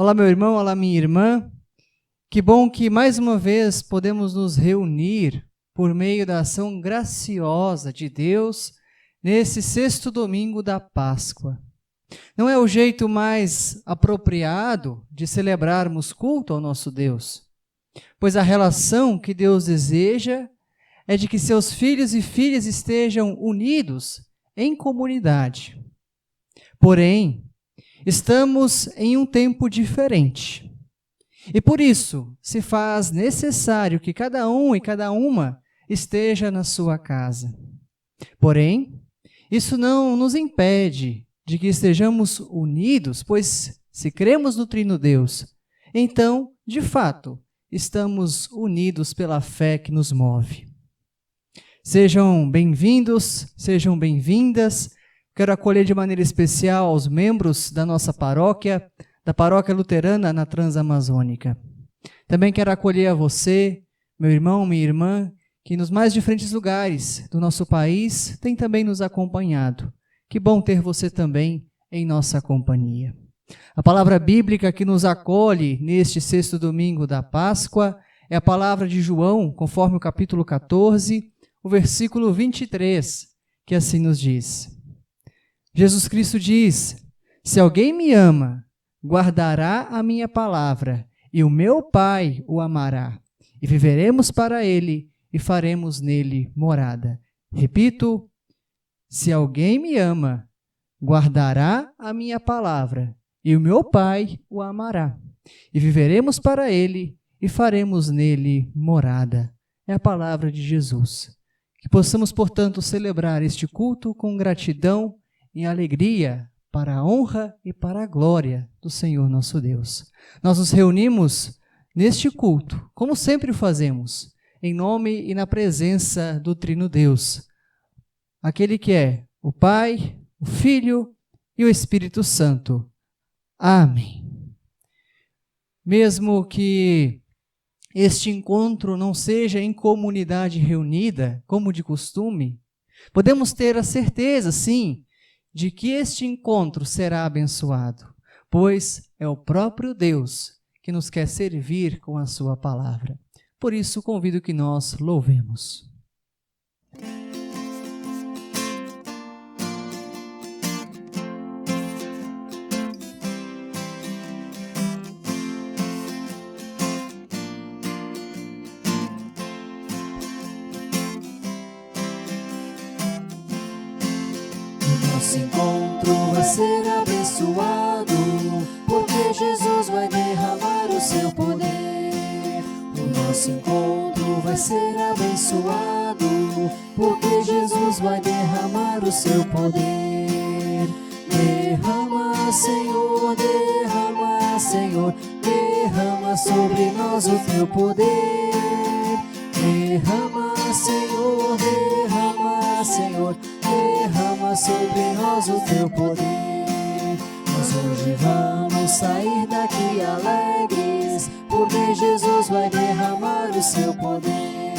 Olá, meu irmão, olá, minha irmã. Que bom que mais uma vez podemos nos reunir por meio da ação graciosa de Deus nesse sexto domingo da Páscoa. Não é o jeito mais apropriado de celebrarmos culto ao nosso Deus, pois a relação que Deus deseja é de que seus filhos e filhas estejam unidos em comunidade. Porém, estamos em um tempo diferente. E por isso, se faz necessário que cada um e cada uma esteja na sua casa. Porém, isso não nos impede de que estejamos unidos, pois se cremos no Trino Deus, então, de fato, estamos unidos pela fé que nos move. Sejam bem-vindos, sejam bem-vindas. Quero acolher de maneira especial os membros da nossa paróquia, da Paróquia Luterana na Transamazônica. Também quero acolher a você, meu irmão, minha irmã, que nos mais diferentes lugares do nosso país tem também nos acompanhado. Que bom ter você também em nossa companhia. A palavra bíblica que nos acolhe neste sexto domingo da Páscoa é a palavra de João, conforme o capítulo 14, o versículo 23, que assim nos diz. Jesus Cristo diz: se alguém me ama, guardará a minha palavra, e o meu Pai o amará, e viveremos para ele, e faremos nele morada. Repito, se alguém me ama, guardará a minha palavra, e o meu Pai o amará, e viveremos para ele, e faremos nele morada. É a palavra de Jesus. Que possamos, portanto, celebrar este culto com gratidão e alegria para a honra e para a glória do Senhor nosso Deus. Nós nos reunimos neste culto, como sempre fazemos, em nome e na presença do Trino Deus, aquele que é o Pai, o Filho e o Espírito Santo. Amém. Mesmo que este encontro não seja em comunidade reunida, como de costume, podemos ter a certeza, sim, de que este encontro será abençoado, pois é o próprio Deus que nos quer servir com a sua palavra. Por isso, convido que nós louvemos. Nosso encontro vai ser abençoado, porque Jesus vai derramar o seu poder. O nosso encontro vai ser abençoado, porque Jesus vai derramar o seu poder. Derrama, Senhor, derrama, Senhor, derrama sobre nós o teu poder. Derrama, Senhor, derrama, Senhor, derrama sobre nós o teu poder. Nós hoje vamos sair daqui alegres, porque Jesus vai derramar o seu poder.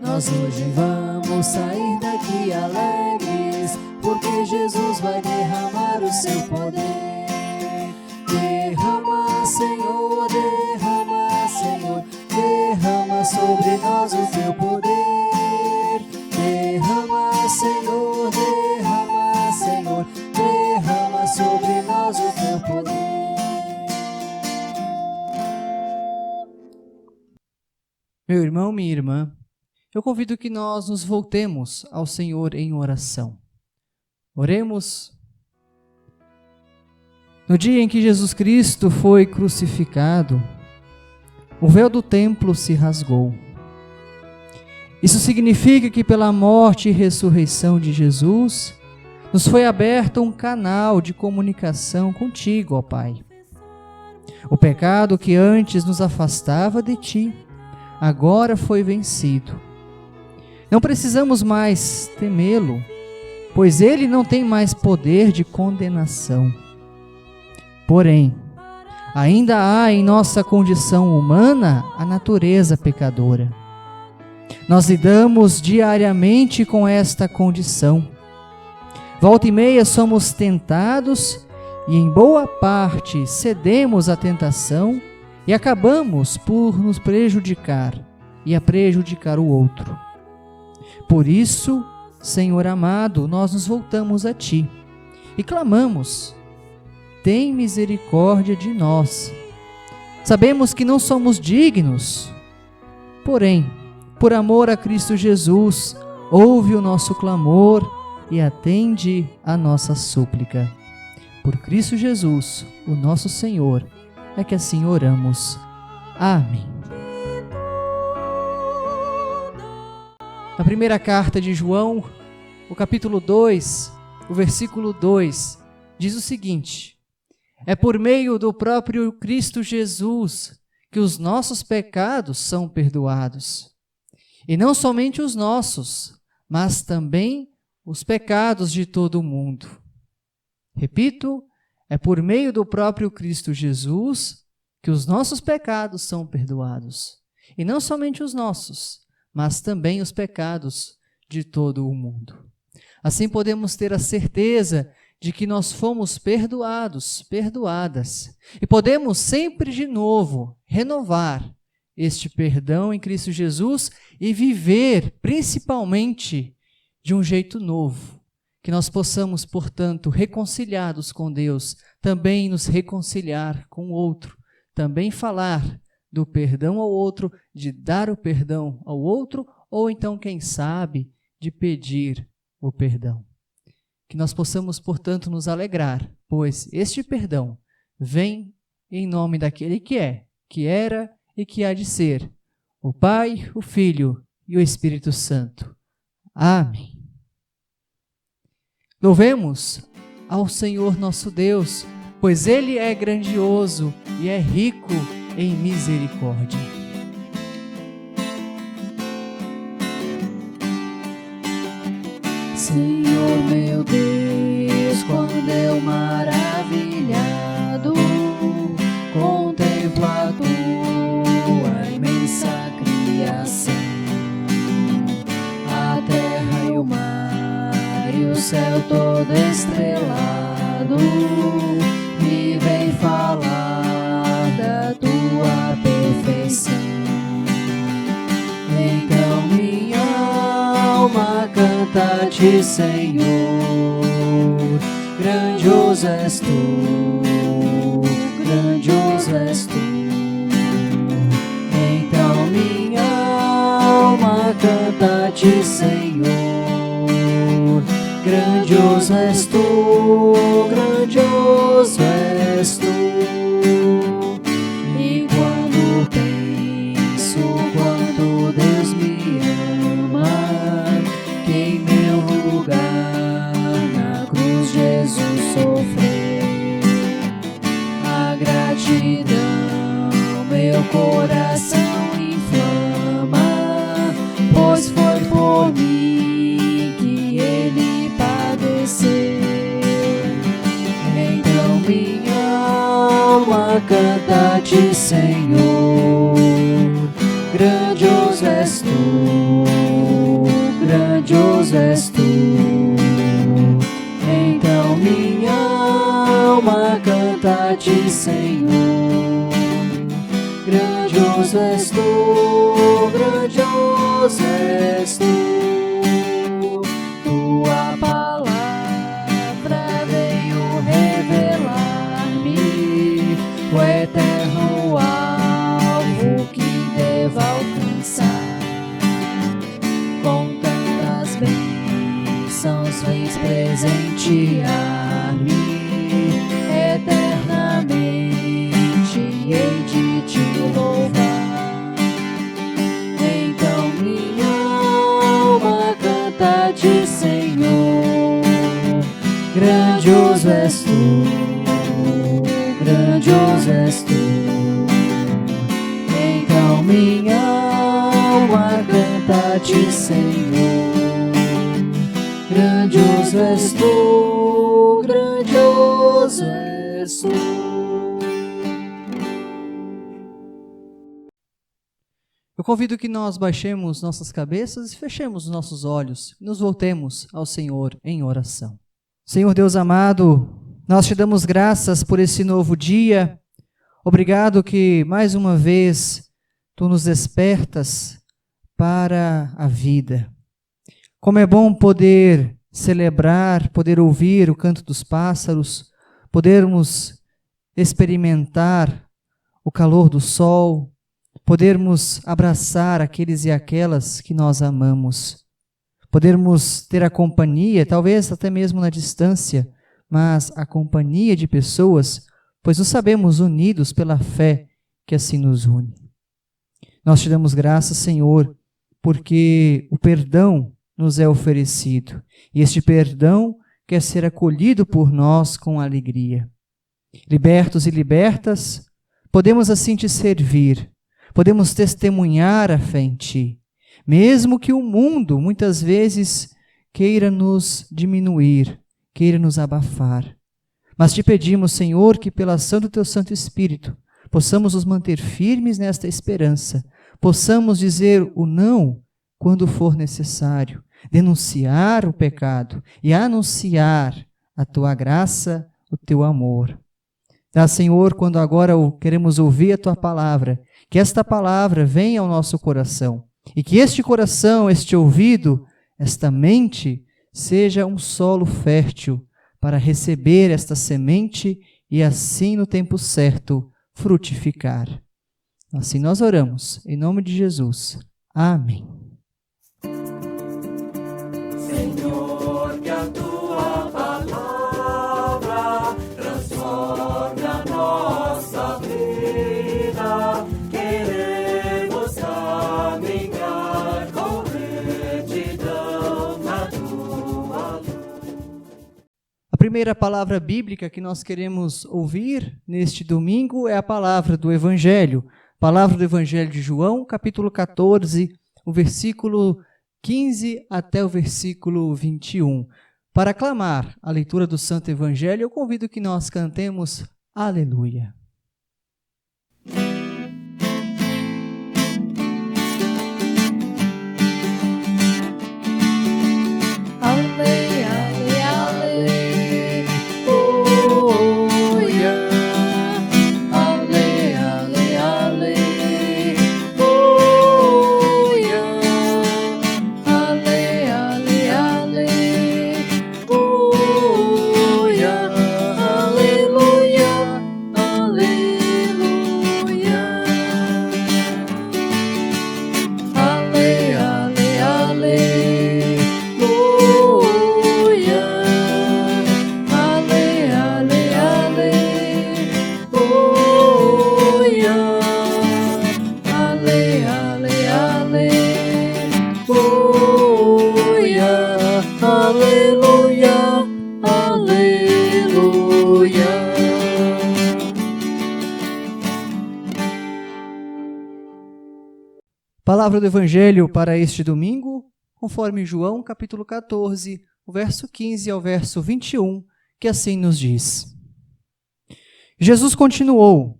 Nós hoje vamos sair daqui alegres, porque Jesus vai derramar o seu poder. Derrama, Senhor, derrama, Senhor, derrama sobre nós o teu poder. Derrama, Senhor, derrama, Senhor, derrama sobre nós o teu poder. Meu irmão, minha irmã, eu convido que nós nos voltemos ao Senhor em oração. Oremos. No dia em que Jesus Cristo foi crucificado, o véu do templo se rasgou. Isso significa que pela morte e ressurreição de Jesus, nos foi aberto um canal de comunicação contigo, ó Pai. O pecado que antes nos afastava de ti, agora foi vencido. Não precisamos mais temê-lo, pois ele não tem mais poder de condenação. Porém, ainda há em nossa condição humana a natureza pecadora. Nós lidamos diariamente com esta condição. Volta e meia somos tentados e em boa parte cedemos à tentação e acabamos por nos prejudicar e a prejudicar o outro. Por isso, Senhor amado, nós nos voltamos a Ti e clamamos: tem misericórdia de nós. Sabemos que não somos dignos, porém, por amor a Cristo Jesus, ouve o nosso clamor e atende a nossa súplica. Por Cristo Jesus, o nosso Senhor, é que assim oramos. Amém. Na primeira carta de João, o capítulo 2, o versículo 2, diz o seguinte: é por meio do próprio Cristo Jesus que os nossos pecados são perdoados. E não somente os nossos, mas também os pecados de todo o mundo. Repito, é por meio do próprio Cristo Jesus que os nossos pecados são perdoados. E não somente os nossos, mas também os pecados de todo o mundo. Assim podemos ter a certeza de que nós fomos perdoados, perdoadas. E podemos sempre de novo renovar este perdão em Cristo Jesus e viver principalmente de um jeito novo. Que nós possamos, portanto, reconciliados com Deus, também nos reconciliar com o outro, também falar do perdão ao outro, de dar o perdão ao outro, ou então, quem sabe, de pedir o perdão. Que nós possamos, portanto, nos alegrar, pois este perdão vem em nome daquele que é, que era e que há de ser, o Pai, o Filho e o Espírito Santo. Amém. Louvemos ao Senhor nosso Deus, pois Ele é grandioso e é rico em misericórdia. Senhor meu Deus, quando eu maravilhado contemplo a tua imensa criação, a terra e o mar e o céu todo estrelado, me vem falar da tua perfeição. Então minha alma canta-te, Senhor, grandioso és tu, grandioso és tu. Então minha alma canta-te, Senhor, grandioso és tu, grandioso és tu. E quando penso quanto Deus me ama, que em meu lugar na cruz Jesus sofreu, a gratidão meu coração inflama, pois foi por mim que Ele padeceu. Então minha alma canta-te, Senhor, grandioso és tu, grandioso és tu. Então minha alma canta-te, Senhor, grandioso és tu, grandioso és tu. Tua palavra veio revelar-me o eterno alvo que devo alcançar. Com tantas bênçãos vens presentear-me, eternamente hei de te louvar. Então minha alma canta-te, Senhor, grandioso és tu, grandioso és tu. Então minha alma canta-te, Senhor, grandioso és tu, grandioso és tu. Eu convido que nós baixemos nossas cabeças e fechemos os nossos olhos e nos voltemos ao Senhor em oração. Senhor Deus amado, Nós te damos graças por esse novo dia. Obrigado que, mais uma vez, tu nos despertas para a vida. Como é bom poder celebrar, poder ouvir o canto dos pássaros, podermos experimentar o calor do sol, podermos abraçar aqueles e aquelas que nós amamos, podermos ter a companhia, talvez até mesmo na distância, mas a companhia de pessoas, pois nos sabemos unidos pela fé que assim nos une. Nós te damos graças, Senhor, porque o perdão nos é oferecido, e este perdão quer ser acolhido por nós com alegria. Libertos e libertas, podemos assim te servir, podemos testemunhar a fé em ti, mesmo que o mundo muitas vezes queira nos diminuir, queira nos abafar. Mas te pedimos, Senhor, que pela ação do teu Santo Espírito possamos nos manter firmes nesta esperança, possamos dizer o não quando for necessário, denunciar o pecado e anunciar a tua graça, o teu amor. Dá, Senhor, quando agora queremos ouvir a tua palavra, que esta palavra venha ao nosso coração e que este coração, este ouvido, esta mente seja um solo fértil para receber esta semente e assim no tempo certo frutificar. Assim nós oramos, em nome de Jesus. Amém. Senhor, que a tua palavra transforme a nossa vida. Queremos caminhar com retidão na tua luz. A primeira palavra bíblica que nós queremos ouvir neste domingo é a palavra do Evangelho. Palavra do Evangelho de João, capítulo 14, o versículo 15 até o versículo 21. Para aclamar a leitura do Santo Evangelho, eu convido que nós cantemos Aleluia. Ale, ale, aleluia. Ale, ale, aleluia. Ale, ale, aleluia. Aleluia, aleluia. Ale, ale, aleluia. Palavra do Evangelho para este domingo, conforme João, capítulo 14, o verso 15 ao verso 21, que assim nos diz. Jesus continuou: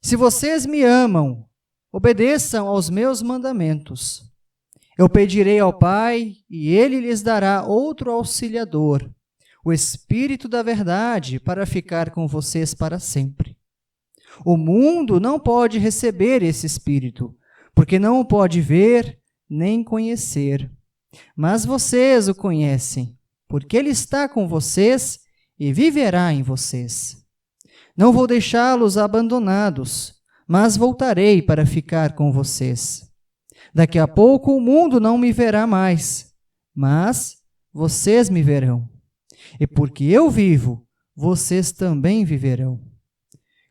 Se vocês me amam, obedeçam aos meus mandamentos. Eu pedirei ao Pai, e Ele lhes dará outro auxiliador, o Espírito da Verdade, para ficar com vocês para sempre. O mundo não pode receber esse Espírito, porque não o pode ver nem conhecer. Mas vocês o conhecem, porque Ele está com vocês e viverá em vocês. Não vou deixá-los abandonados, mas voltarei para ficar com vocês. Daqui a pouco o mundo não me verá mais, mas vocês me verão. E porque eu vivo, vocês também viverão.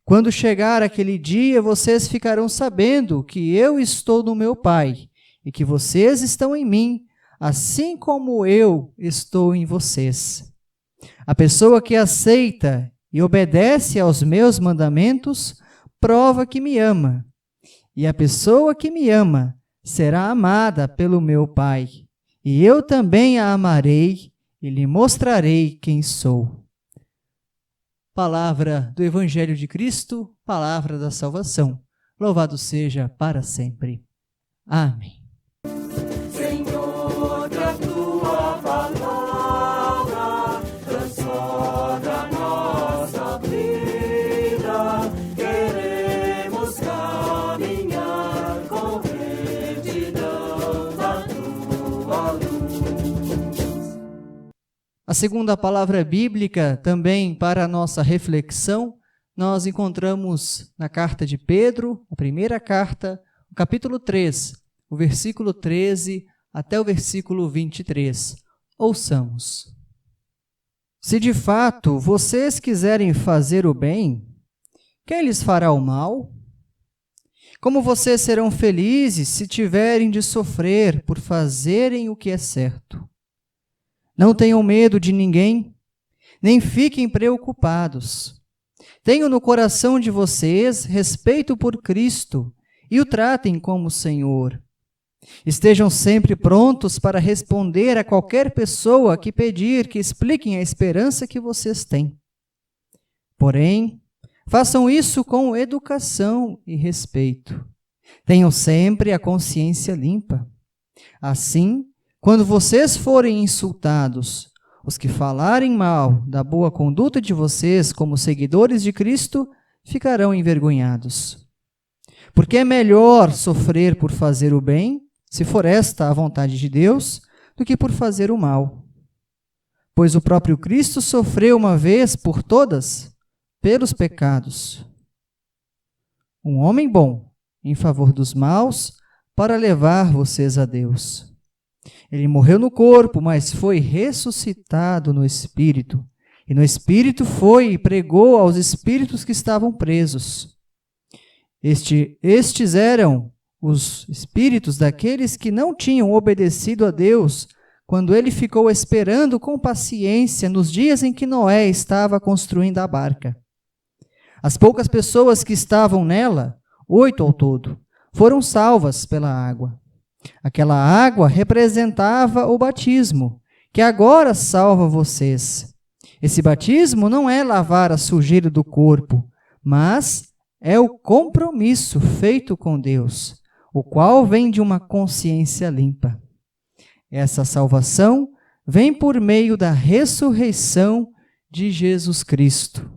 Quando chegar aquele dia, vocês ficarão sabendo que eu estou no meu Pai e que vocês estão em mim, assim como eu estou em vocês. A pessoa que aceita e obedece aos meus mandamentos prova que me ama. E a pessoa que me ama será amada pelo meu Pai. E eu também a amarei e lhe mostrarei quem sou. Palavra do Evangelho de Cristo, palavra da salvação. Louvado seja para sempre. Amém. Senhor, que a tua palavra transforma a A segunda palavra bíblica, também para a nossa reflexão, nós encontramos na carta de Pedro, a primeira carta, o capítulo 3, o versículo 13 até o versículo 23. Ouçamos. Se de fato vocês quiserem fazer o bem, quem lhes fará o mal? Como vocês serão felizes se tiverem de sofrer por fazerem o que é certo? Não tenham medo de ninguém, nem fiquem preocupados. Tenham no coração de vocês respeito por Cristo e o tratem como Senhor. Estejam sempre prontos para responder a qualquer pessoa que pedir que expliquem a esperança que vocês têm. Porém, façam isso com educação e respeito. Tenham sempre a consciência limpa. Assim, quando vocês forem insultados, os que falarem mal da boa conduta de vocês como seguidores de Cristo ficarão envergonhados. Porque é melhor sofrer por fazer o bem, se for esta a vontade de Deus, do que por fazer o mal. Pois o próprio Cristo sofreu uma vez por todas pelos pecados. Um homem bom em favor dos maus para levar vocês a Deus. Ele morreu no corpo, mas foi ressuscitado no Espírito. E no Espírito foi e pregou aos espíritos que estavam presos. Estes eram os espíritos daqueles que não tinham obedecido a Deus quando ele ficou esperando com paciência nos dias em que Noé estava construindo a barca. As poucas pessoas que estavam nela, 8 ao todo, foram salvas pela água. Aquela água representava o batismo, que agora salva vocês. Esse batismo não é lavar a sujeira do corpo, mas é o compromisso feito com Deus, o qual vem de uma consciência limpa. Essa salvação vem por meio da ressurreição de Jesus Cristo,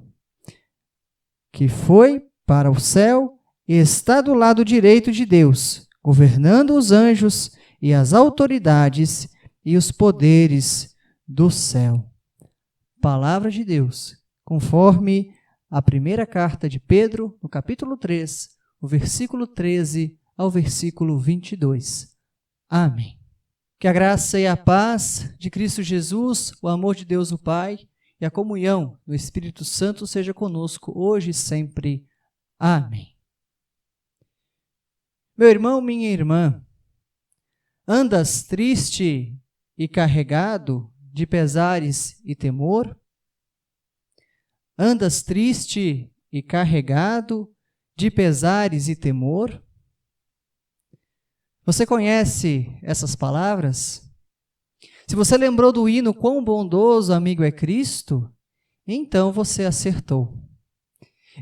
que foi para o céu e está do lado direito de Deus, governando os anjos e as autoridades e os poderes do céu. Palavra de Deus, conforme a primeira carta de Pedro, no capítulo 3, o versículo 13 ao versículo 22. Amém. Que a graça e a paz de Cristo Jesus, o amor de Deus o Pai e a comunhão do Espírito Santo seja conosco hoje e sempre. Amém. Meu irmão, minha irmã, andas triste e carregado de pesares e temor? Andas triste e carregado de pesares e temor? Você conhece essas palavras? Se você lembrou do hino "Quão bondoso amigo é Cristo", então você acertou.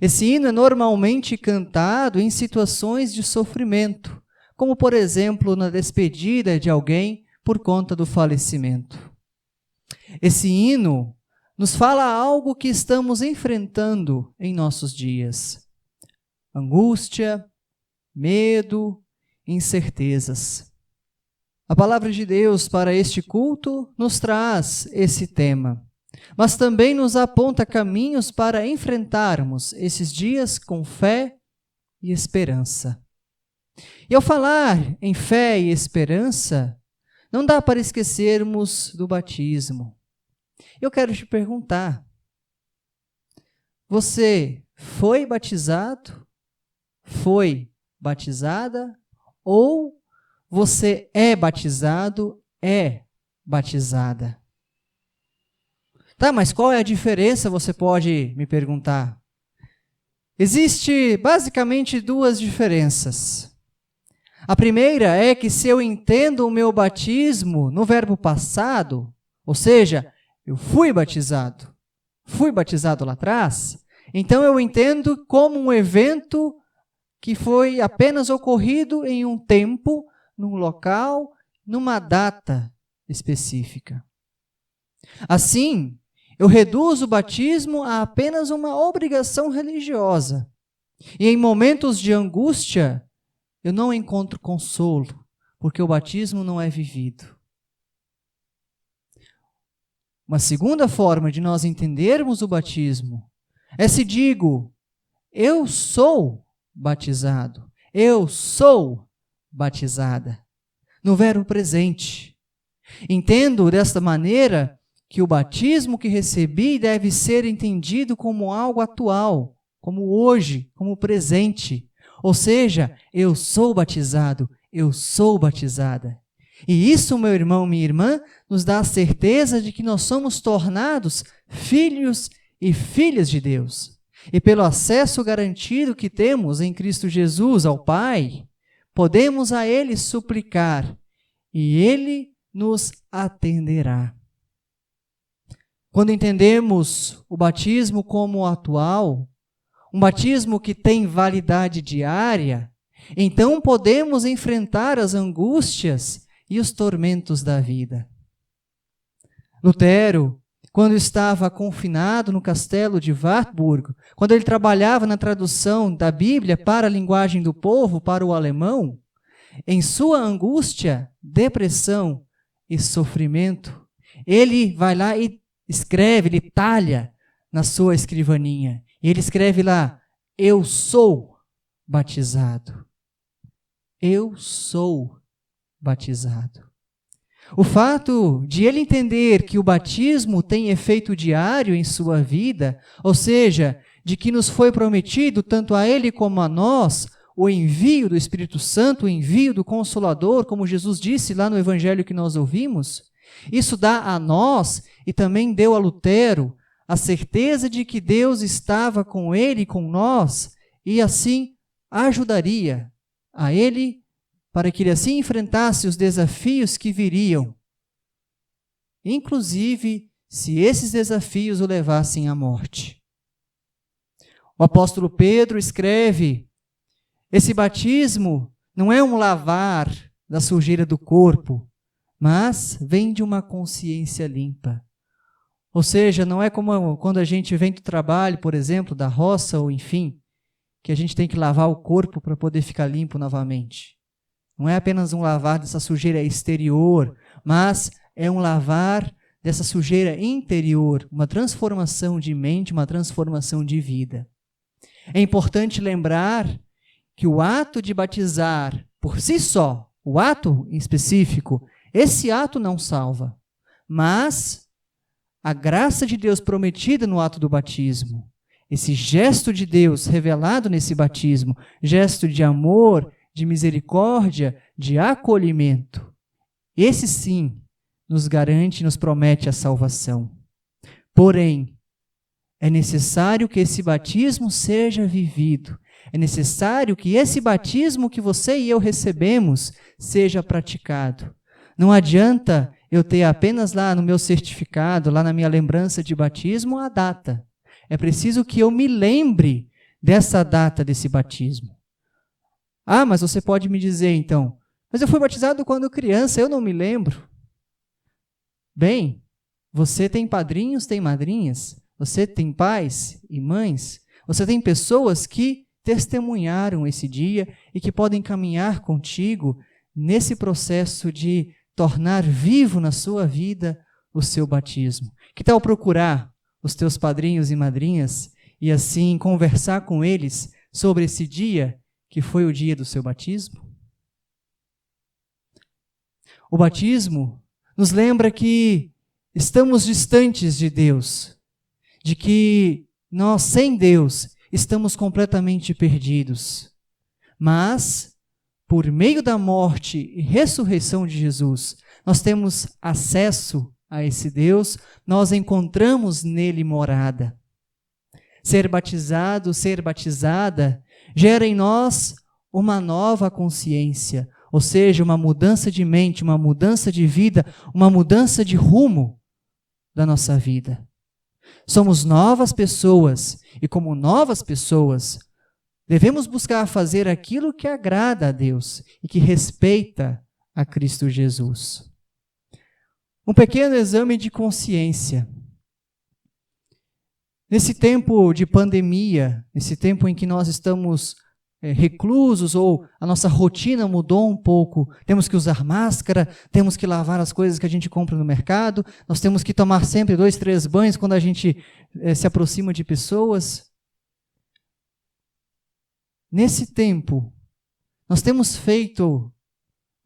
Esse hino é normalmente cantado em situações de sofrimento, como, por exemplo, na despedida de alguém por conta do falecimento. Esse hino nos fala algo que estamos enfrentando em nossos dias: angústia, medo, incertezas. A palavra de Deus para este culto nos traz esse tema, mas também nos aponta caminhos para enfrentarmos esses dias com fé e esperança. E ao falar em fé e esperança, não dá para esquecermos do batismo. Eu quero te perguntar: você foi batizado? Foi batizada? Ou você é batizado, é batizada? Tá, mas qual é a diferença, você pode me perguntar? Existe basicamente 2 diferenças. A primeira é que se eu entendo o meu batismo no verbo passado, ou seja, eu fui batizado lá atrás, então eu entendo como um evento que foi apenas ocorrido em um tempo, num local, numa data específica. Assim, eu reduzo o batismo a apenas uma obrigação religiosa. E em momentos de angústia, eu não encontro consolo, porque o batismo não é vivido. Uma segunda forma de nós entendermos o batismo é se digo, eu sou batizado, eu sou batizada, no verbo presente. Entendo desta maneira que o batismo que recebi deve ser entendido como algo atual, como hoje, como presente. Ou seja, eu sou batizado, eu sou batizada. E isso, meu irmão, minha irmã, nos dá a certeza de que nós somos tornados filhos e filhas de Deus. E pelo acesso garantido que temos em Cristo Jesus ao Pai, podemos a Ele suplicar e Ele nos atenderá. Quando entendemos o batismo como atual, um batismo que tem validade diária, então podemos enfrentar as angústias e os tormentos da vida. Lutero, quando estava confinado no castelo de Wartburg, quando ele trabalhava na tradução da Bíblia para a linguagem do povo, para o alemão, em sua angústia, depressão e sofrimento, ele vai lá e escreve, ele talha na sua escrivaninha. E ele escreve lá, eu sou batizado. Eu sou batizado. O fato de ele entender que o batismo tem efeito diário em sua vida, ou seja, de que nos foi prometido, tanto a ele como a nós, o envio do Espírito Santo, o envio do Consolador, como Jesus disse lá no Evangelho que nós ouvimos, isso dá a nós, e também deu a Lutero, a certeza de que Deus estava com ele e com nós, e assim ajudaria a ele, para que ele assim enfrentasse os desafios que viriam, inclusive se esses desafios o levassem à morte. O apóstolo Pedro escreve, esse batismo não é um lavar da sujeira do corpo, mas vem de uma consciência limpa. Ou seja, não é como quando a gente vem do trabalho, por exemplo, da roça ou enfim, que a gente tem que lavar o corpo para poder ficar limpo novamente. Não é apenas um lavar dessa sujeira exterior, mas é um lavar dessa sujeira interior, uma transformação de mente, uma transformação de vida. É importante lembrar que o ato de batizar por si só, o ato em específico, esse ato não salva, mas a graça de Deus prometida no ato do batismo, esse gesto de Deus revelado nesse batismo, gesto de amor, de misericórdia, de acolhimento, esse sim nos garante, nos promete a salvação. Porém, é necessário que esse batismo seja vivido, é necessário que esse batismo que você e eu recebemos seja praticado. Não adianta eu ter apenas lá no meu certificado, lá na minha lembrança de batismo, a data. É preciso que eu me lembre dessa data desse batismo. Ah, mas você pode me dizer então, mas eu fui batizado quando criança, eu não me lembro. Bem, você tem padrinhos, tem madrinhas, você tem pais e mães, você tem pessoas que testemunharam esse dia e que podem caminhar contigo nesse processo de tornar vivo na sua vida o seu batismo. Que tal procurar os teus padrinhos e madrinhas e assim conversar com eles sobre esse dia que foi o dia do seu batismo? O batismo nos lembra que estamos distantes de Deus, de que nós, sem Deus, estamos completamente perdidos. Mas, por meio da morte e ressurreição de Jesus, nós temos acesso a esse Deus, nós encontramos nele morada. Ser batizado, ser batizada, gera em nós uma nova consciência, ou seja, uma mudança de mente, uma mudança de vida, uma mudança de rumo da nossa vida. Somos novas pessoas e, como novas pessoas, devemos buscar fazer aquilo que agrada a Deus e que respeita a Cristo Jesus. Um pequeno exame de consciência. Nesse tempo de pandemia, nesse tempo em que nós estamos reclusos ou a nossa rotina mudou um pouco. Temos que usar máscara, temos que lavar as coisas que a gente compra no mercado, nós temos que tomar sempre 2, 3 banhos quando a gente se aproxima de pessoas. Nesse tempo, nós temos feito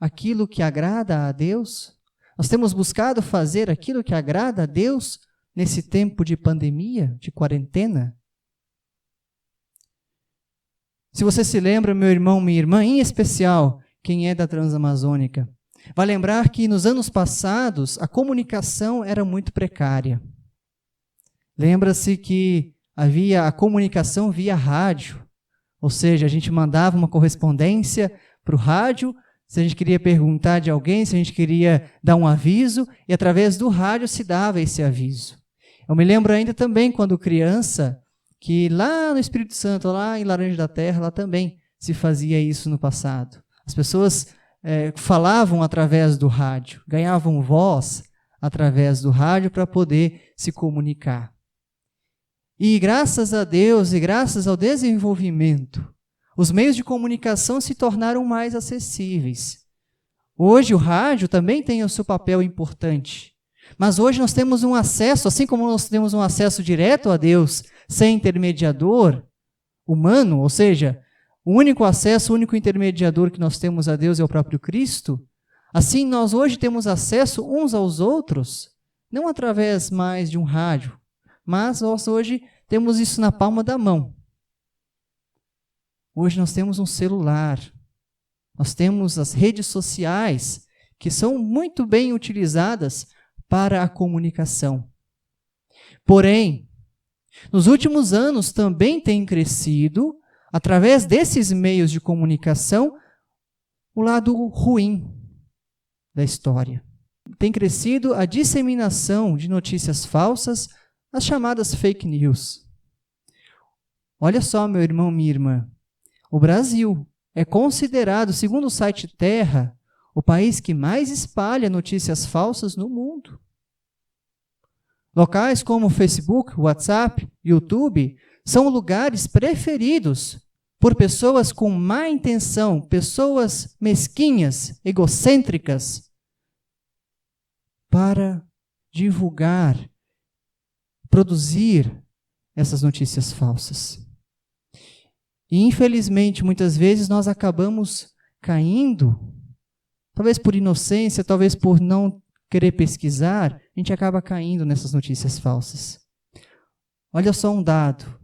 aquilo que agrada a Deus? Nós temos buscado fazer aquilo que agrada a Deus nesse tempo de pandemia, de quarentena? Se você se lembra, meu irmão, minha irmã, em especial, quem é da Transamazônica, vai lembrar que nos anos passados a comunicação era muito precária. Lembra-se que havia a comunicação via rádio, ou seja, a gente mandava uma correspondência para o rádio, se a gente queria perguntar de alguém, se a gente queria dar um aviso, e através do rádio se dava esse aviso. Eu me lembro ainda também, quando criança, que lá no Espírito Santo, lá em Laranja da Terra, lá também se fazia isso no passado. As pessoas falavam através do rádio, ganhavam voz através do rádio para poder se comunicar. E graças a Deus e graças ao desenvolvimento, os meios de comunicação se tornaram mais acessíveis. Hoje o rádio também tem o seu papel importante. Mas hoje nós temos um acesso, assim como nós temos um acesso direto a Deus, sem intermediador humano, ou seja, o único acesso, o único intermediador que nós temos a Deus é o próprio Cristo, assim nós hoje temos acesso uns aos outros, não através mais de um rádio, mas nós hoje temos isso na palma da mão. Hoje nós temos um celular, nós temos as redes sociais, que são muito bem utilizadas para a comunicação. Porém, nos últimos anos também tem crescido, através desses meios de comunicação, o lado ruim da história. Tem crescido a disseminação de notícias falsas, as chamadas fake news. Olha só, meu irmão, minha irmã, o Brasil é considerado, segundo o site Terra, o país que mais espalha notícias falsas no mundo. Locais como Facebook, WhatsApp, YouTube são lugares preferidos por pessoas com má intenção, pessoas mesquinhas, egocêntricas, para divulgar, produzir essas notícias falsas. E, infelizmente, muitas vezes nós acabamos caindo, talvez por inocência, talvez por não querer pesquisar, a gente acaba caindo nessas notícias falsas. Olha só um dado.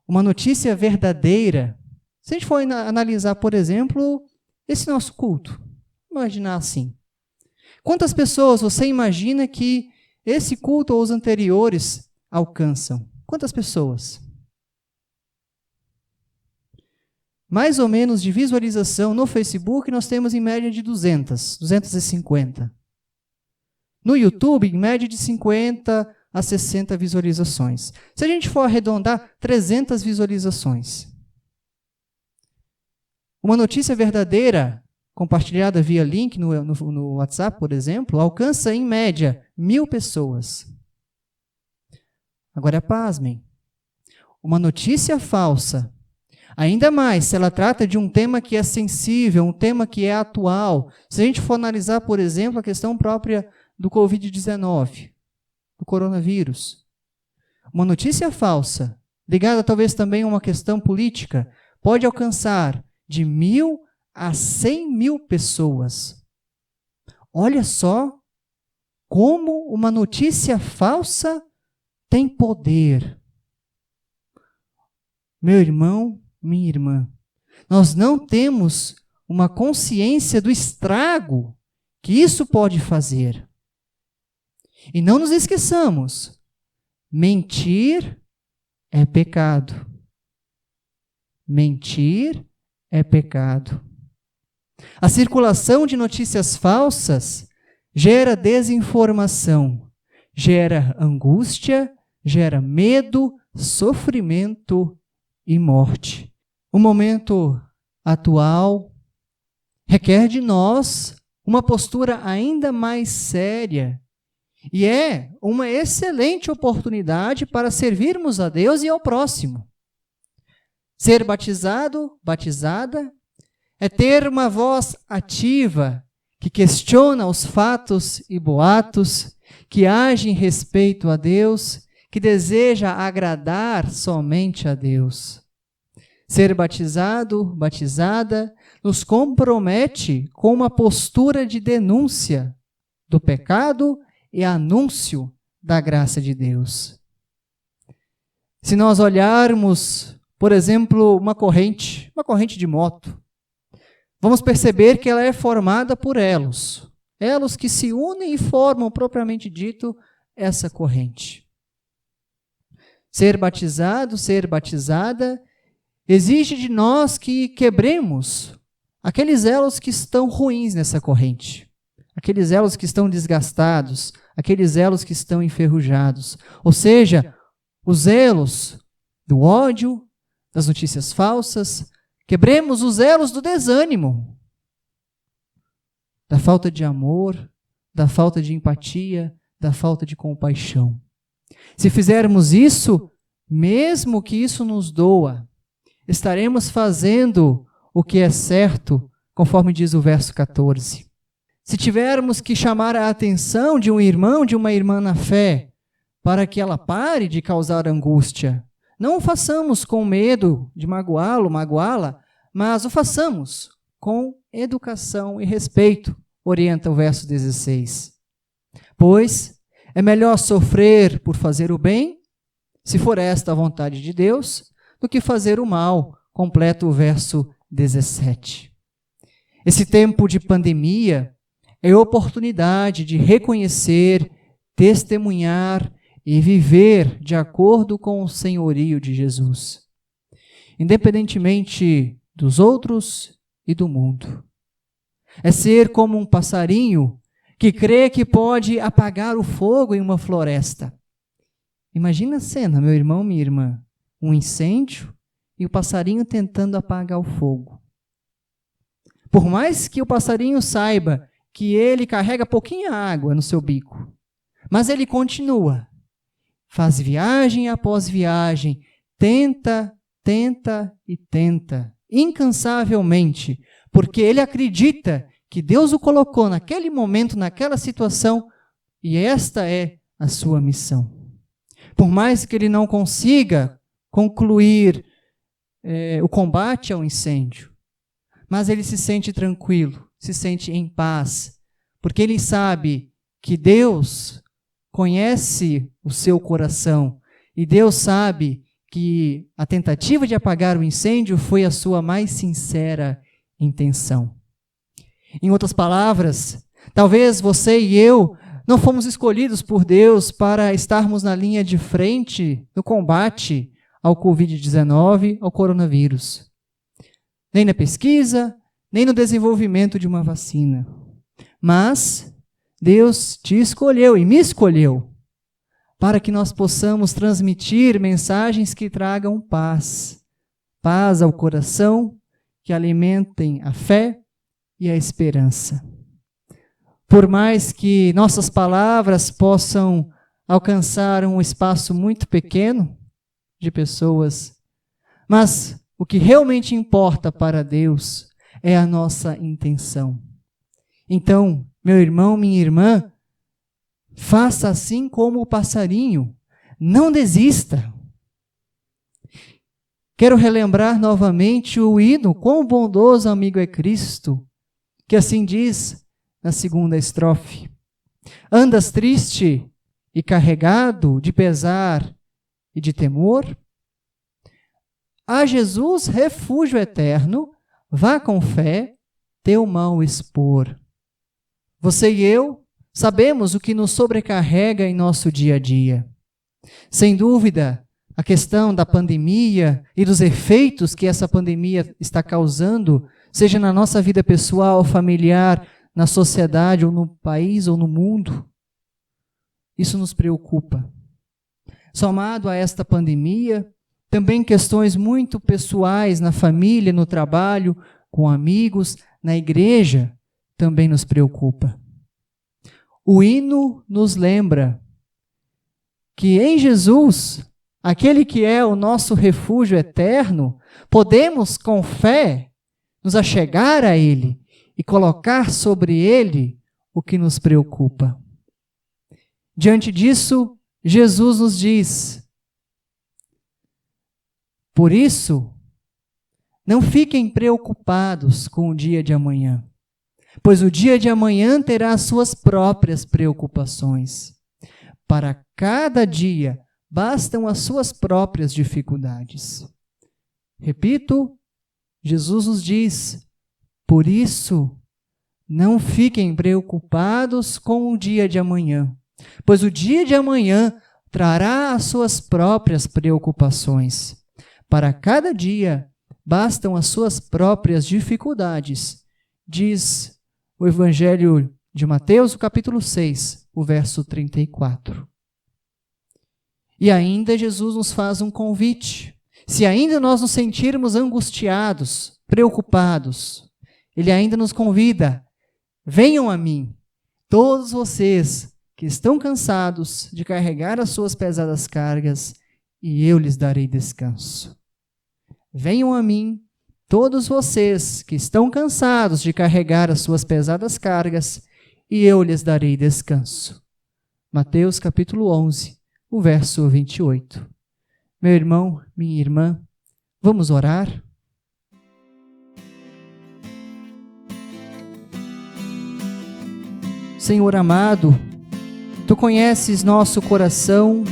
Uma notícia verdadeira, se a gente for analisar, por exemplo, esse nosso culto, imaginar assim. Quantas pessoas você imagina que esse culto ou os anteriores alcançam? Quantas pessoas? Mais ou menos de visualização no Facebook, nós temos em média de 200, 250. No YouTube, em média de 50 a 60 visualizações. Se a gente for arredondar, 300 visualizações. Uma notícia verdadeira, compartilhada via link no WhatsApp, por exemplo, alcança em média 1.000 pessoas. Agora, pasmem. Uma notícia falsa, ainda mais se ela trata de um tema que é sensível, um tema que é atual. Se a gente for analisar, por exemplo, a questão própria do Covid-19, do coronavírus. Uma notícia falsa, ligada talvez também a uma questão política, pode alcançar de 1.000 a 100.000 pessoas. Olha só como uma notícia falsa tem poder. Meu irmão, minha irmã, nós não temos uma consciência do estrago que isso pode fazer. E não nos esqueçamos, mentir é pecado. Mentir é pecado. A circulação de notícias falsas gera desinformação, gera angústia, gera medo, sofrimento e morte. O momento atual requer de nós uma postura ainda mais séria. E é uma excelente oportunidade para servirmos a Deus e ao próximo. Ser batizado, batizada, é ter uma voz ativa que questiona os fatos e boatos, que age em respeito a Deus, que deseja agradar somente a Deus. Ser batizado, batizada, nos compromete com uma postura de denúncia do pecado e anúncio da graça de Deus. Se nós olharmos, por exemplo, uma corrente de moto, vamos perceber que ela é formada por elos que se unem e formam, propriamente dito, essa corrente. Ser batizado, ser batizada, exige de nós que quebremos aqueles elos que estão ruins nessa corrente, aqueles elos que estão desgastados, aqueles elos que estão enferrujados, ou seja, os elos do ódio, das notícias falsas, quebremos os elos do desânimo, da falta de amor, da falta de empatia, da falta de compaixão. Se fizermos isso, mesmo que isso nos doa, estaremos fazendo o que é certo, conforme diz o verso 14. Se tivermos que chamar a atenção de um irmão, de uma irmã na fé, para que ela pare de causar angústia, não o façamos com medo de magoá-lo, magoá-la, mas o façamos com educação e respeito, orienta o verso 16. Pois é melhor sofrer por fazer o bem, se for esta a vontade de Deus, do que fazer o mal, completa o verso 17. Esse tempo de pandemia é oportunidade de reconhecer, testemunhar e viver de acordo com o senhorio de Jesus, independentemente dos outros e do mundo. É ser como um passarinho que crê que pode apagar o fogo em uma floresta. Imagina a cena, meu irmão, minha irmã, um incêndio e o passarinho tentando apagar o fogo. Por mais que o passarinho saiba que ele carrega pouquinha água no seu bico, mas ele continua, faz viagem após viagem, tenta e tenta, incansavelmente, porque ele acredita que Deus o colocou naquele momento, naquela situação, e esta é a sua missão. Por mais que ele não consiga concluir o combate ao incêndio, mas ele se sente tranquilo, se sente em paz, porque ele sabe que Deus conhece o seu coração e Deus sabe que a tentativa de apagar o incêndio foi a sua mais sincera intenção. Em outras palavras, talvez você e eu não fomos escolhidos por Deus para estarmos na linha de frente no combate ao Covid-19, ao coronavírus. Nem na pesquisa, nem no desenvolvimento de uma vacina. Mas Deus te escolheu e me escolheu para que nós possamos transmitir mensagens que tragam paz. Paz ao coração, que alimentem a fé e a esperança. Por mais que nossas palavras possam alcançar um espaço muito pequeno de pessoas, mas o que realmente importa para Deus é a nossa intenção. Então, meu irmão, minha irmã, faça assim como o passarinho, não desista. Quero relembrar novamente o hino, quão bondoso amigo é Cristo, que assim diz na segunda estrofe. Andas triste e carregado de pesar e de temor? A Jesus, refúgio eterno, vá com fé teu mal expor. Você e eu sabemos o que nos sobrecarrega em nosso dia a dia. Sem dúvida, a questão da pandemia e dos efeitos que essa pandemia está causando, seja na nossa vida pessoal, familiar, na sociedade, ou no país, ou no mundo, isso nos preocupa. Somado a esta pandemia, também questões muito pessoais na família, no trabalho, com amigos, na igreja, também nos preocupa. O hino nos lembra que em Jesus aquele que é o nosso refúgio eterno, podemos com fé nos achegar a Ele e colocar sobre Ele o que nos preocupa. Diante disso, Jesus nos diz: por isso, não fiquem preocupados com o dia de amanhã, pois o dia de amanhã terá as suas próprias preocupações. Para cada dia bastam as suas próprias dificuldades. Repito, Jesus nos diz: por isso, não fiquem preocupados com o dia de amanhã, pois o dia de amanhã trará as suas próprias preocupações. Para cada dia bastam as suas próprias dificuldades, diz o Evangelho de Mateus, o capítulo 6, o verso 34. E ainda Jesus nos faz um convite. Se ainda nós nos sentirmos angustiados, preocupados, Ele ainda nos convida: venham a mim, todos vocês que estão cansados de carregar as suas pesadas cargas, e eu lhes darei descanso. Venham a mim, todos vocês que estão cansados de carregar as suas pesadas cargas, e eu lhes darei descanso. Mateus capítulo 11, o verso 28. Meu irmão, minha irmã, vamos orar? Senhor amado, Tu conheces nosso coração,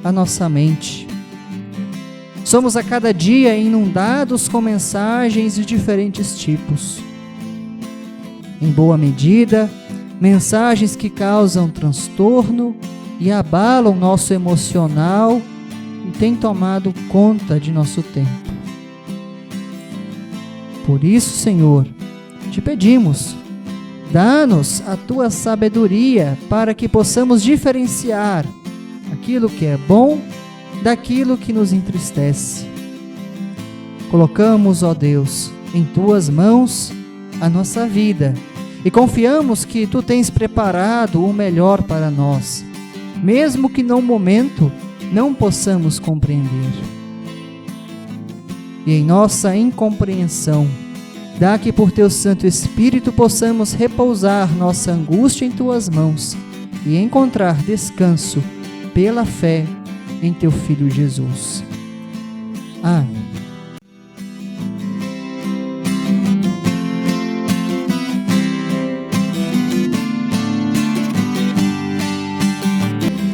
a nossa mente. Somos a cada dia inundados com mensagens de diferentes tipos. Em boa medida, mensagens que causam transtorno e abalam nosso emocional e têm tomado conta de nosso tempo. Por isso, Senhor, te pedimos, dá-nos a Tua sabedoria para que possamos diferenciar aquilo que é bom daquilo que nos entristece. Colocamos, ó Deus, em Tuas mãos a nossa vida e confiamos que Tu tens preparado o melhor para nós, mesmo que no momento não possamos compreender. E em nossa incompreensão, dá que por Teu Santo Espírito possamos repousar nossa angústia em Tuas mãos e encontrar descanso pela fé em Teu Filho Jesus. Amém.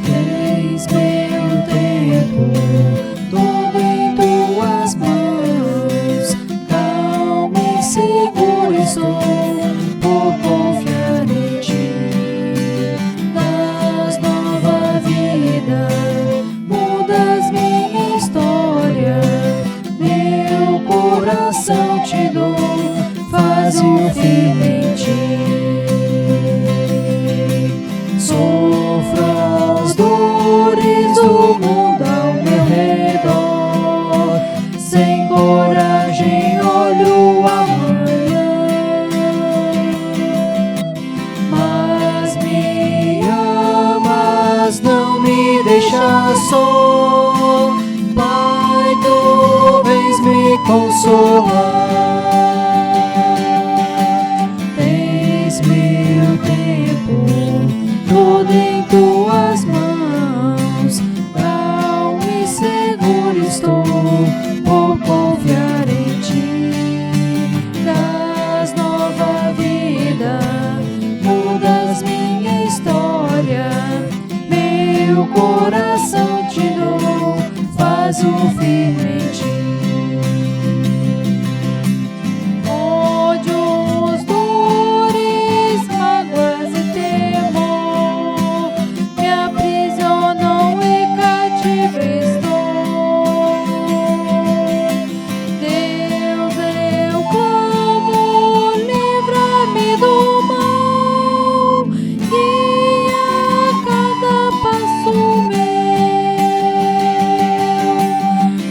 Tens meu tempo todo em Tuas mãos, calmo e seguro estou por confiar em Ti. Das nova vida, mudas minha história, meu coração Te dou, faz-o firme em Ti. Sofro as dores do mundo ao meu redor, sem coragem olho o amanhã, mas me amas, não me deixas só, Pai, Tu vens me consolar. Tens meu tempo todo em Tuas mãos, calmo e seguro estou por confiar em Ti. Das nova vida, mudas minha história, meu coração Te dou, faz-o firme em Ti. Ódios, dores, mágoas e temor me aprisionam e cativo estou. Deus, eu clamo, livra-me do mal, guia cada passo meu.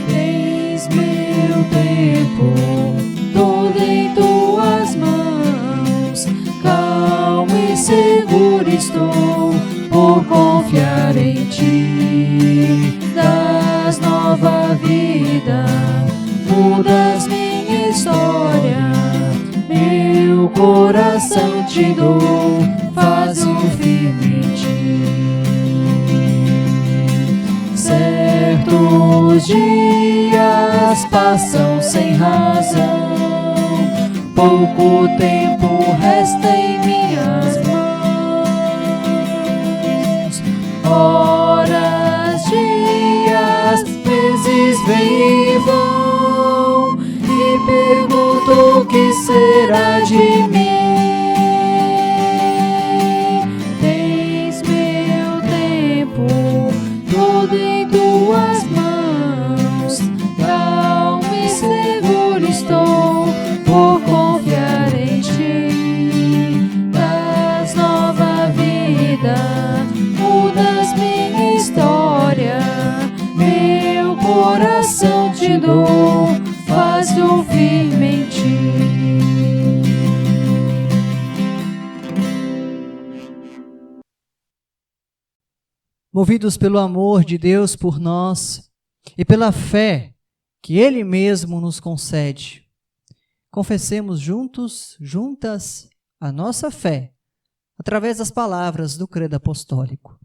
Tens meu tempo todo em Tuas mãos, calmo e seguro estou por confiar em Ti. Das coração te dou, faz-o firmemente. Certos dias passam sem razão, pouco tempo resta em minhas mãos. Horas, dias, meses vêm e vão, e pergunto o que será de mim. Tens meu tempo todo em tuas mãos, calmo e seguro estou por confiar em ti. Das nova vida, mudas minha história, meu coração te dou, faz-o firmemente. Movidos pelo amor de Deus por nós e pela fé que Ele mesmo nos concede, confessemos juntas a nossa fé, através das palavras do Credo Apostólico.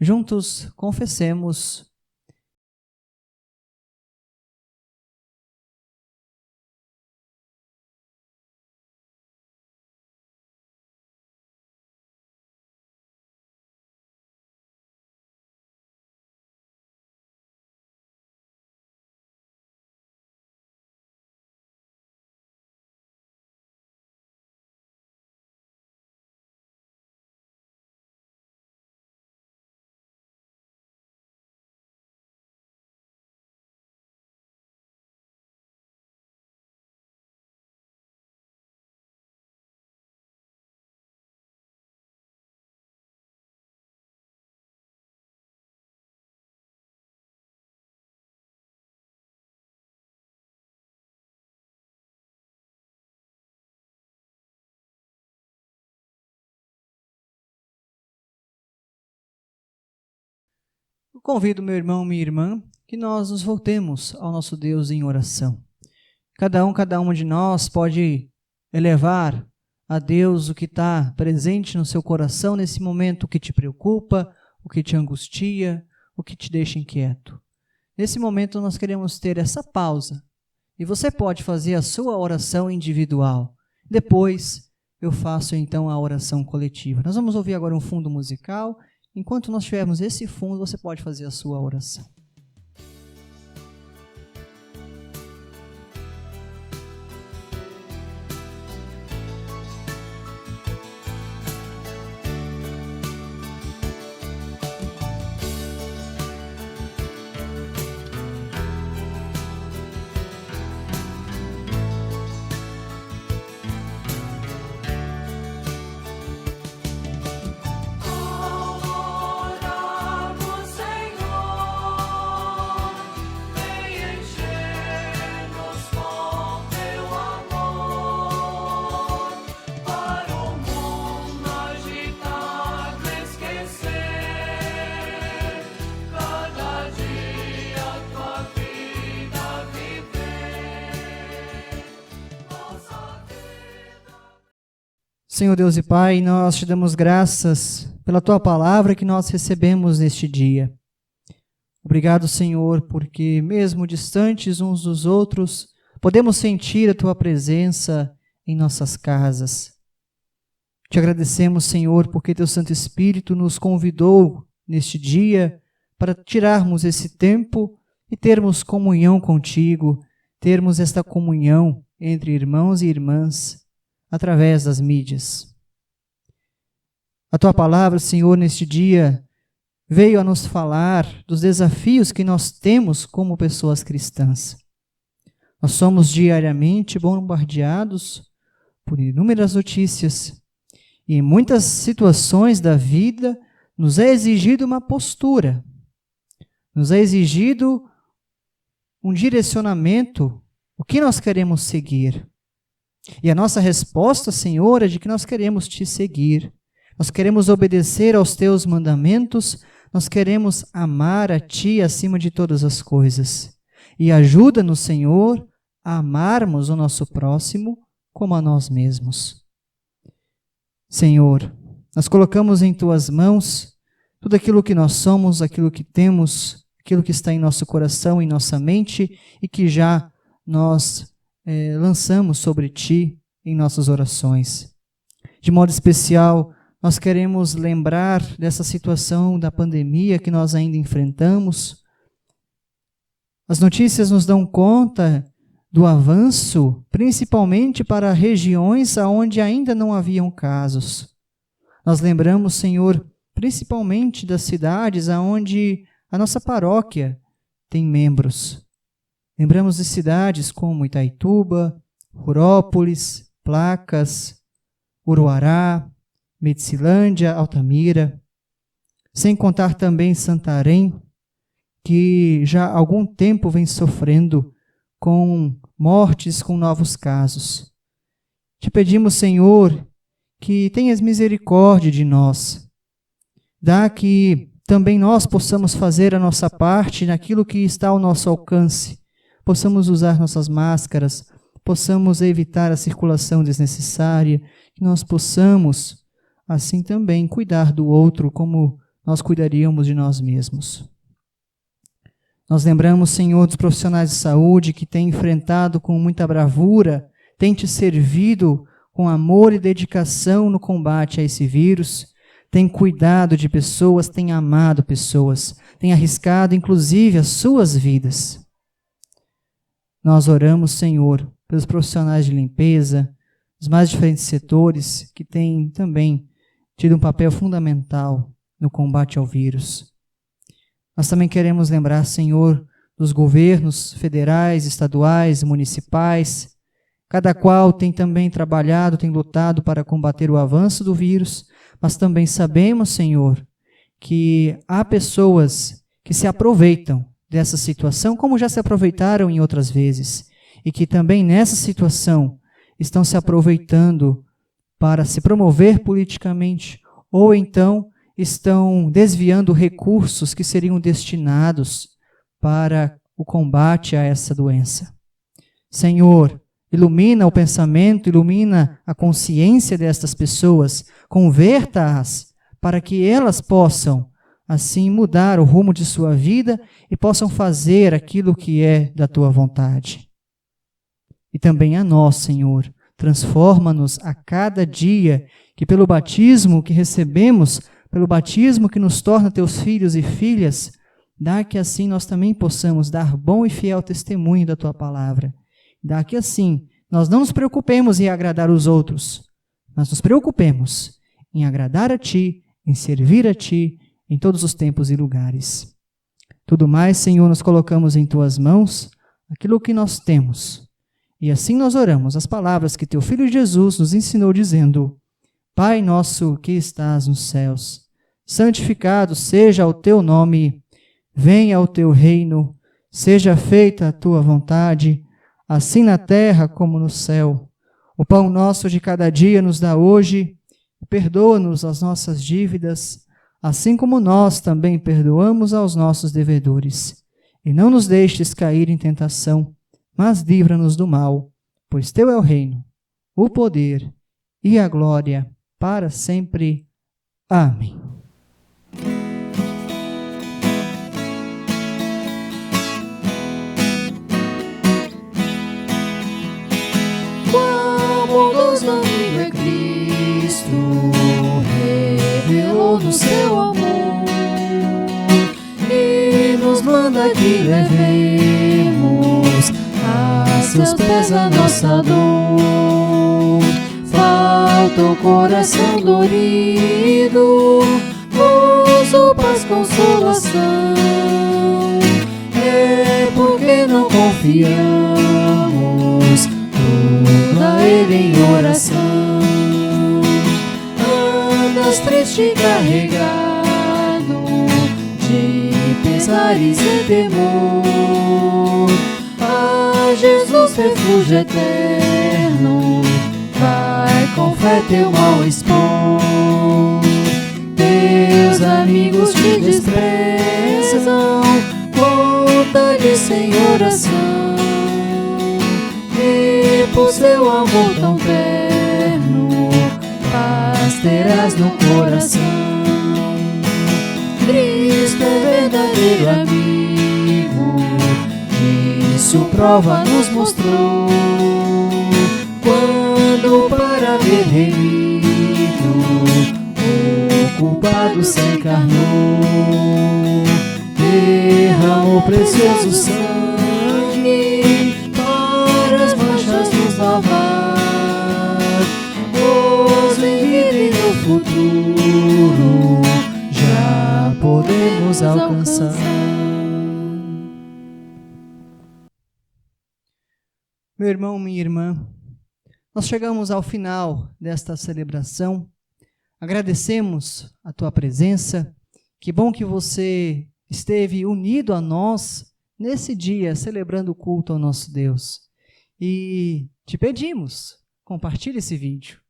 Juntos confessemos. Eu convido meu irmão, minha irmã, que nós nos voltemos ao nosso Deus em oração. Cada uma de nós pode elevar a Deus o que está presente no seu coração nesse momento, o que te preocupa, o que te angustia, o que te deixa inquieto. Nesse momento nós queremos ter essa pausa e você pode fazer a sua oração individual. Depois eu faço então a oração coletiva. Nós vamos ouvir agora um fundo musical. Enquanto nós tivermos esse fundo, você pode fazer a sua oração. Senhor Deus e Pai, nós te damos graças pela Tua palavra que nós recebemos neste dia. Obrigado, Senhor, porque mesmo distantes uns dos outros, podemos sentir a Tua presença em nossas casas. Te agradecemos, Senhor, porque Teu Santo Espírito nos convidou neste dia para tirarmos esse tempo e termos comunhão contigo, termos esta comunhão entre irmãos e irmãs, através das mídias. A Tua palavra, Senhor, neste dia, veio a nos falar dos desafios que nós temos como pessoas cristãs. Nós somos diariamente bombardeados por inúmeras notícias e em muitas situações da vida nos é exigido uma postura, nos é exigido um direcionamento, o que nós queremos seguir. E a nossa resposta, Senhor, é de que nós queremos Te seguir. Nós queremos obedecer aos Teus mandamentos, nós queremos amar a Ti acima de todas as coisas. E ajuda-nos, Senhor, a amarmos o nosso próximo como a nós mesmos. Senhor, nós colocamos em Tuas mãos tudo aquilo que nós somos, aquilo que temos, aquilo que está em nosso coração, em nossa mente e que já nós lançamos sobre Ti em nossas orações. De modo especial, nós queremos lembrar dessa situação da pandemia que nós ainda enfrentamos. As notícias nos dão conta do avanço, principalmente para regiões onde ainda não haviam casos. Nós lembramos, Senhor, principalmente das cidades onde a nossa paróquia tem membros. Lembramos de cidades como Itaituba, Rurópolis, Placas, Uruará, Medicilândia, Altamira, sem contar também Santarém, que já há algum tempo vem sofrendo com mortes, com novos casos. Te pedimos, Senhor, que tenhas misericórdia de nós. Dá que também nós possamos fazer a nossa parte naquilo que está ao nosso alcance. Possamos usar nossas máscaras, possamos evitar a circulação desnecessária, que nós possamos, assim também, cuidar do outro como nós cuidaríamos de nós mesmos. Nós lembramos, Senhor, dos profissionais de saúde que têm enfrentado com muita bravura, têm te servido com amor e dedicação no combate a esse vírus, têm cuidado de pessoas, têm amado pessoas, têm arriscado inclusive as suas vidas. Nós oramos, Senhor, pelos profissionais de limpeza, os mais diferentes setores que têm também tido um papel fundamental no combate ao vírus. Nós também queremos lembrar, Senhor, dos governos federais, estaduais, municipais, cada qual tem também trabalhado, tem lutado para combater o avanço do vírus, mas também sabemos, Senhor, que há pessoas que se aproveitam dessa situação, como já se aproveitaram em outras vezes, e que também nessa situação estão se aproveitando para se promover politicamente, ou então estão desviando recursos que seriam destinados para o combate a essa doença. Senhor, ilumina o pensamento, ilumina a consciência destas pessoas, converta-as para que elas possam, assim, mudar o rumo de sua vida e possam fazer aquilo que é da Tua vontade. E também a nós, Senhor, transforma-nos a cada dia que pelo batismo que recebemos, pelo batismo que nos torna Teus filhos e filhas, dá que assim nós também possamos dar bom e fiel testemunho da Tua palavra. Dá que assim nós não nos preocupemos em agradar os outros, mas nos preocupemos em agradar a Ti, em servir a Ti, em todos os tempos e lugares. Tudo mais, Senhor, nós colocamos em Tuas mãos aquilo que nós temos. E assim nós oramos as palavras que Teu Filho Jesus nos ensinou dizendo: Pai nosso que estás nos céus, santificado seja o Teu nome, venha o Teu reino, seja feita a Tua vontade, assim na terra como no céu. O pão nosso de cada dia nos dá hoje, perdoa-nos as nossas dívidas, assim como nós também perdoamos aos nossos devedores. E não nos deixes cair em tentação, mas livra-nos do mal, pois Teu é o reino, o poder e a glória para sempre. Amém. Quão bondoso amigo é Cristo, revelou no seu amor e nos manda que levemos a seus pés a nossa dor. Falta o coração dorido, gozo, paz, consolação. É porque não confiamos tudo a Ele em oração. Andas triste e carregado de pesares e temor. A Jesus, refúgio eterno, vai com fé teu mal expor. Teus amigos te desprezam, conta-lhes sem oração. E por seu amor tão no coração. Cristo é verdadeiro amigo, disso prova nos mostrou, quando para ver remido o culpado se encarnou, derramou precioso sangue para as manchas nos lavar, gozo em vida e no futuro já podemos alcançar. Meu irmão, minha irmã, nós chegamos ao final desta celebração. Agradecemos a tua presença. Que bom que você esteve unido a nós nesse dia, celebrando o culto ao nosso Deus. E te pedimos, compartilhe esse vídeo.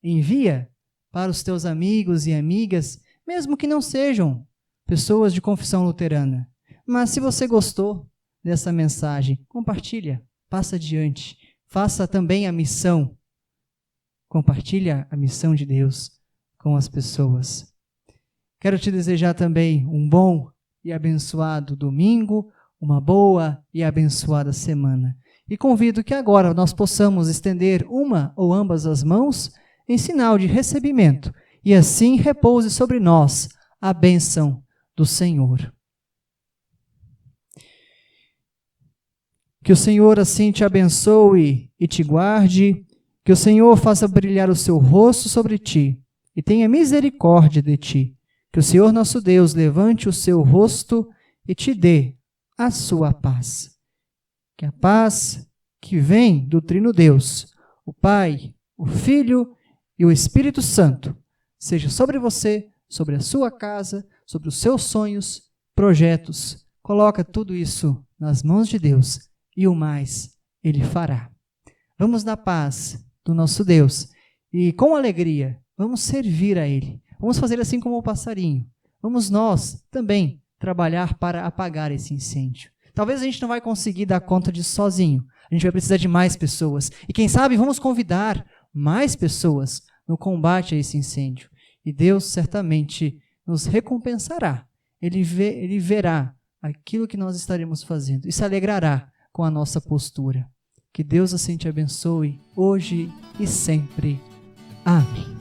Envia para os teus amigos e amigas, mesmo que não sejam pessoas de confissão luterana. Mas se você gostou dessa mensagem, compartilha, passa adiante. Faça também a missão. Compartilha a missão de Deus com as pessoas. Quero te desejar também um bom e abençoado domingo, uma boa e abençoada semana. E convido que agora nós possamos estender uma ou ambas as mãos em sinal de recebimento, e assim repouse sobre nós a bênção do Senhor. Que o Senhor assim te abençoe e te guarde, que o Senhor faça brilhar o seu rosto sobre ti e tenha misericórdia de ti. Que o Senhor nosso Deus levante o seu rosto e te dê a sua paz. Que a paz que vem do Trino Deus, o Pai, o Filho e o Espírito Santo, seja sobre você, sobre a sua casa, sobre os seus sonhos, projetos. Coloca tudo isso nas mãos de Deus e o mais Ele fará. Vamos na paz do nosso Deus e com alegria vamos servir a Ele. Vamos fazer assim como o passarinho. Vamos nós também trabalhar para apagar esse incêndio. Talvez a gente não vai conseguir dar conta disso sozinho. A gente vai precisar de mais pessoas. E quem sabe vamos convidar mais pessoas no combate a esse incêndio. E Deus certamente nos recompensará. Ele verá aquilo que nós estaremos fazendo e se alegrará com a nossa postura. Que Deus assim te abençoe hoje e sempre. Amém.